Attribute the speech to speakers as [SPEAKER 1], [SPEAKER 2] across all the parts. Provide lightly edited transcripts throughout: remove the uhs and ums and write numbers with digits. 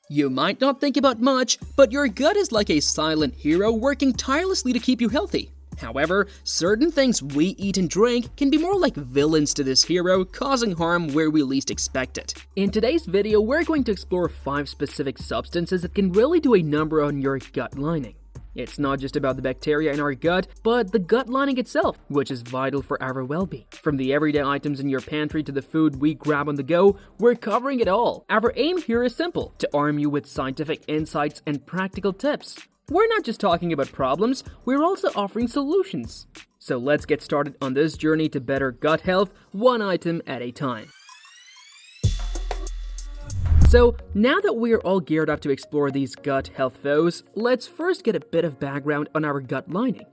[SPEAKER 1] You might not think about much, but your gut is like a silent hero working tirelessly to keep you healthy. However, certain things we eat and drink can be more like villains to this hero, causing harm where we least expect it. In today's video, we're going to explore 5 specific substances that can really do a number on your gut lining. It's not just about the bacteria in our gut, but the gut lining itself, which is vital for our well-being. From the everyday items in your pantry to the food we grab on the go, we're covering it all. Our aim here is simple: to arm you with scientific insights and practical tips. We're not just talking about problems, we're also offering solutions. So let's get started on this journey to better gut health, one item at a time. So, now that we are all geared up to explore these gut health foes, let's first get a bit of background on our gut lining.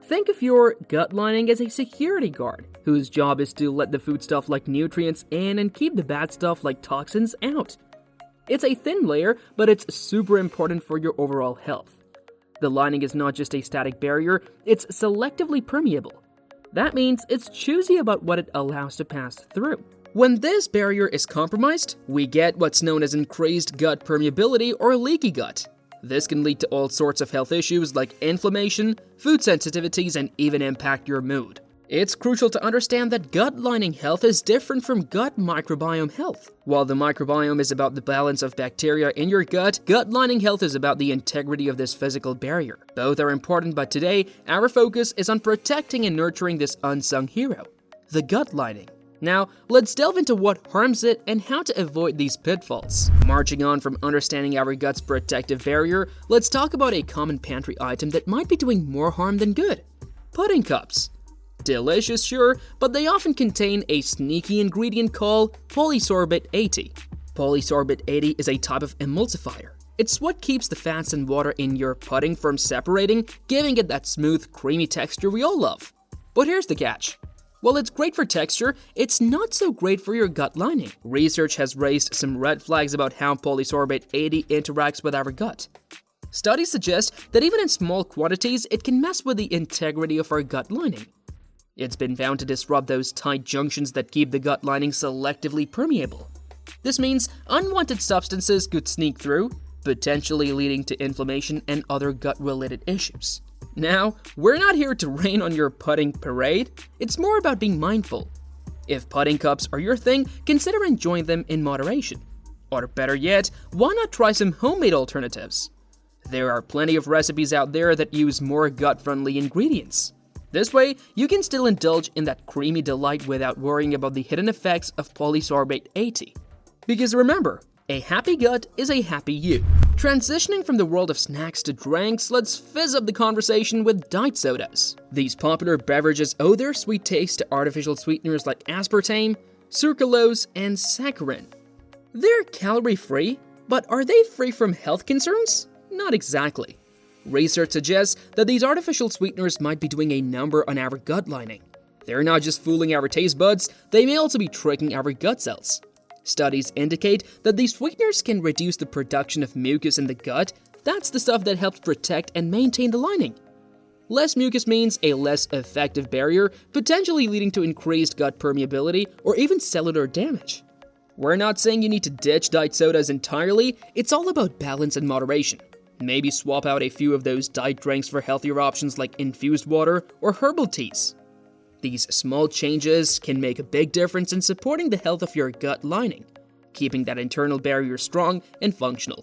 [SPEAKER 1] Think of your gut lining as a security guard, whose job is to let the food stuff like nutrients in and keep the bad stuff like toxins out. It's a thin layer, but it's super important for your overall health. The lining is not just a static barrier, it's selectively permeable. That means it's choosy about what it allows to pass through. When this barrier is compromised, we get what's known as increased gut permeability or leaky gut. This can lead to all sorts of health issues like inflammation, food sensitivities, and even impact your mood. It's crucial to understand that gut lining health is different from gut microbiome health. While the microbiome is about the balance of bacteria in your gut, gut lining health is about the integrity of this physical barrier. Both are important, but today, our focus is on protecting and nurturing this unsung hero, the gut lining. Now, let's delve into what harms it and how to avoid these pitfalls. Marching on from understanding our gut's protective barrier, let's talk about a common pantry item that might be doing more harm than good: pudding cups. Delicious, sure, but they often contain a sneaky ingredient called polysorbate 80. Polysorbate 80 is a type of emulsifier. It's what keeps the fats and water in your pudding from separating, giving it that smooth, creamy texture we all love. But here's the catch. While it's great for texture, it's not so great for your gut lining. Research has raised some red flags about how polysorbate 80 interacts with our gut. Studies suggest that even in small quantities, it can mess with the integrity of our gut lining. It's been found to disrupt those tight junctions that keep the gut lining selectively permeable. This means unwanted substances could sneak through, potentially leading to inflammation and other gut-related issues. Now, we're not here to rain on your pudding parade, it's more about being mindful. If pudding cups are your thing, consider enjoying them in moderation. Or better yet, why not try some homemade alternatives? There are plenty of recipes out there that use more gut-friendly ingredients. This way, you can still indulge in that creamy delight without worrying about the hidden effects of polysorbate 80. Because remember, a happy gut is a happy you. Transitioning from the world of snacks to drinks, let's fizz up the conversation with diet sodas. These popular beverages owe their sweet taste to artificial sweeteners like aspartame, sucralose, and saccharin. They're calorie-free, but are they free from health concerns? Not exactly. Research suggests that these artificial sweeteners might be doing a number on our gut lining. They're not just fooling our taste buds, they may also be tricking our gut cells. Studies indicate that these sweeteners can reduce the production of mucus in the gut. That's the stuff that helps protect and maintain the lining. Less mucus means a less effective barrier, potentially leading to increased gut permeability or even cellular damage. We're not saying you need to ditch diet sodas entirely, it's all about balance and moderation. Maybe swap out a few of those diet drinks for healthier options like infused water or herbal teas. These small changes can make a big difference in supporting the health of your gut lining, keeping that internal barrier strong and functional.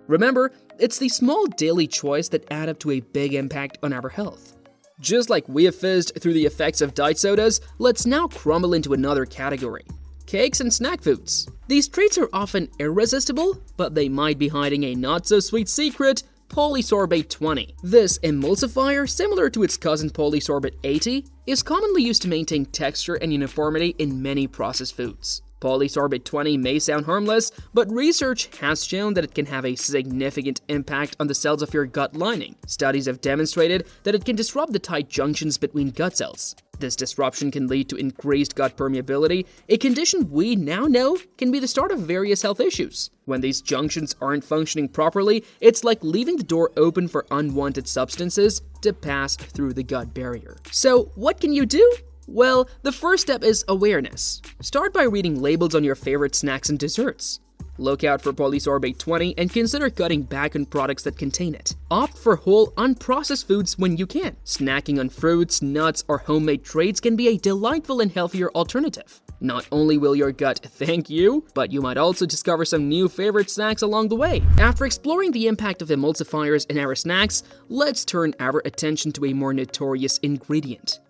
[SPEAKER 1] Remember, it's the small daily choice that add up to a big impact on our health. Just like we have fizzed through the effects of diet sodas, let's now crumble into another category: cakes and snack foods. These treats are often irresistible, but they might be hiding a not-so-sweet secret: polysorbate 20. This emulsifier, similar to its cousin polysorbate 80, is commonly used to maintain texture and uniformity in many processed foods. Polysorbate 20 may sound harmless, but research has shown that it can have a significant impact on the cells of your gut lining. Studies have demonstrated that it can disrupt the tight junctions between gut cells. This disruption can lead to increased gut permeability, a condition we now know can be the start of various health issues. When these junctions aren't functioning properly, it's like leaving the door open for unwanted substances to pass through the gut barrier. So, what can you do? Well, the first step is awareness. Start by reading labels on your favorite snacks and desserts. Look out for polysorbate 20 and consider cutting back on products that contain it. Opt for whole, unprocessed foods when you can. Snacking on fruits, nuts, or homemade treats can be a delightful and healthier alternative. Not only will your gut thank you, but you might also discover some new favorite snacks along the way. After exploring the impact of emulsifiers in our snacks, let's turn our attention to a more notorious ingredient: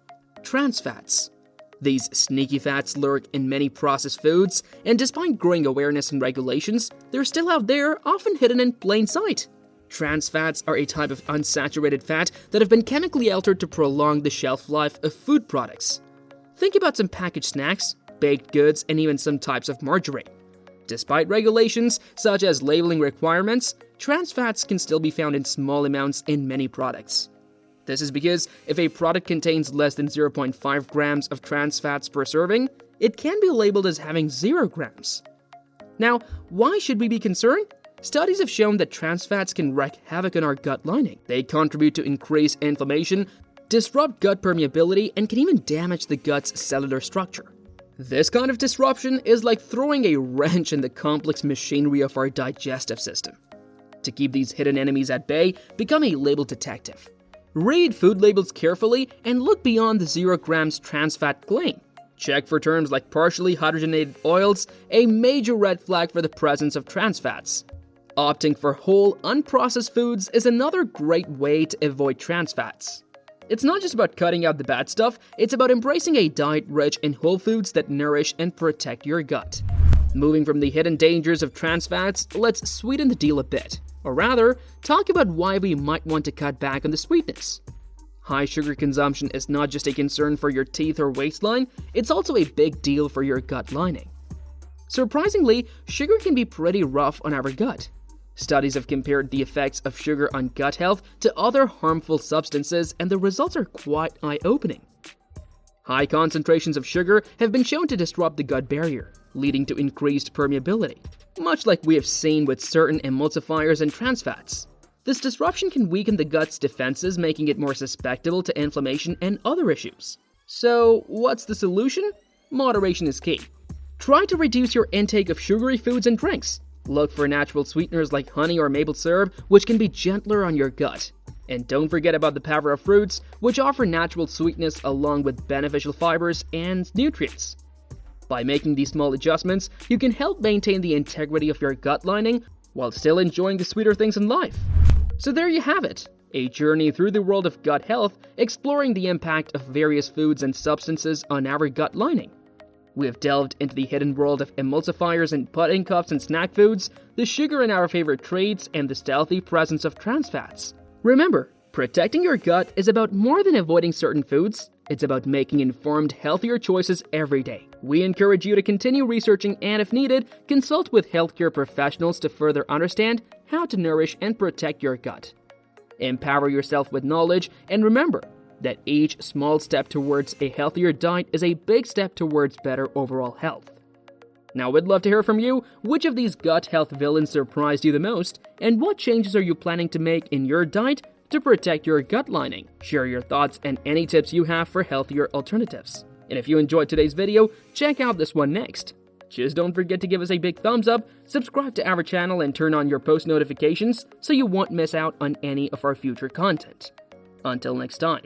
[SPEAKER 1] trans fats. These sneaky fats lurk in many processed foods, and despite growing awareness and regulations, they're still out there, often hidden in plain sight. Trans fats are a type of unsaturated fat that have been chemically altered to prolong the shelf life of food products. Think about some packaged snacks, baked goods, and even some types of margarine. Despite regulations, such as labeling requirements, trans fats can still be found in small amounts in many products. This is because if a product contains less than 0.5 grams of trans fats per serving, it can be labeled as having 0 grams. Now, why should we be concerned? Studies have shown that trans fats can wreak havoc on our gut lining. They contribute to increased inflammation, disrupt gut permeability, and can even damage the gut's cellular structure. This kind of disruption is like throwing a wrench in the complex machinery of our digestive system. To keep these hidden enemies at bay, become a label detective. Read food labels carefully and look beyond the 0 grams trans fat claim. Check for terms like partially hydrogenated oils, a major red flag for the presence of trans fats. Opting for whole, unprocessed foods is another great way to avoid trans fats. It's not just about cutting out the bad stuff, it's about embracing a diet rich in whole foods that nourish and protect your gut. Moving from the hidden dangers of trans fats, let's sweeten the deal a bit. Or rather, talk about why we might want to cut back on the sweetness. High sugar consumption is not just a concern for your teeth or waistline, it's also a big deal for your gut lining. Surprisingly, sugar can be pretty rough on our gut. Studies have compared the effects of sugar on gut health to other harmful substances, and the results are quite eye-opening. High concentrations of sugar have been shown to disrupt the gut barrier, leading to increased permeability, much like we have seen with certain emulsifiers and trans fats. This disruption can weaken the gut's defenses, making it more susceptible to inflammation and other issues. So, what's the solution? Moderation is key. Try to reduce your intake of sugary foods and drinks. Look for natural sweeteners like honey or maple syrup, which can be gentler on your gut. And don't forget about the power of fruits, which offer natural sweetness along with beneficial fibers and nutrients. By making these small adjustments, you can help maintain the integrity of your gut lining while still enjoying the sweeter things in life. So there you have it, a journey through the world of gut health, exploring the impact of various foods and substances on our gut lining. We have delved into the hidden world of emulsifiers and pudding cups and snack foods, the sugar in our favorite treats, and the stealthy presence of trans fats. Remember, protecting your gut is about more than avoiding certain foods. It's about making informed, healthier choices every day. We encourage you to continue researching and, if needed, consult with healthcare professionals to further understand how to nourish and protect your gut. Empower yourself with knowledge, and remember that each small step towards a healthier diet is a big step towards better overall health. Now, we'd love to hear from you. Which of these gut health villains surprised you the most, and what changes are you planning to make in your diet to protect your gut lining? Share your thoughts and any tips you have for healthier alternatives. And if you enjoyed today's video, check out this one next. Just don't forget to give us a big thumbs up, subscribe to our channel, and turn on your post notifications so you won't miss out on any of our future content. Until next time.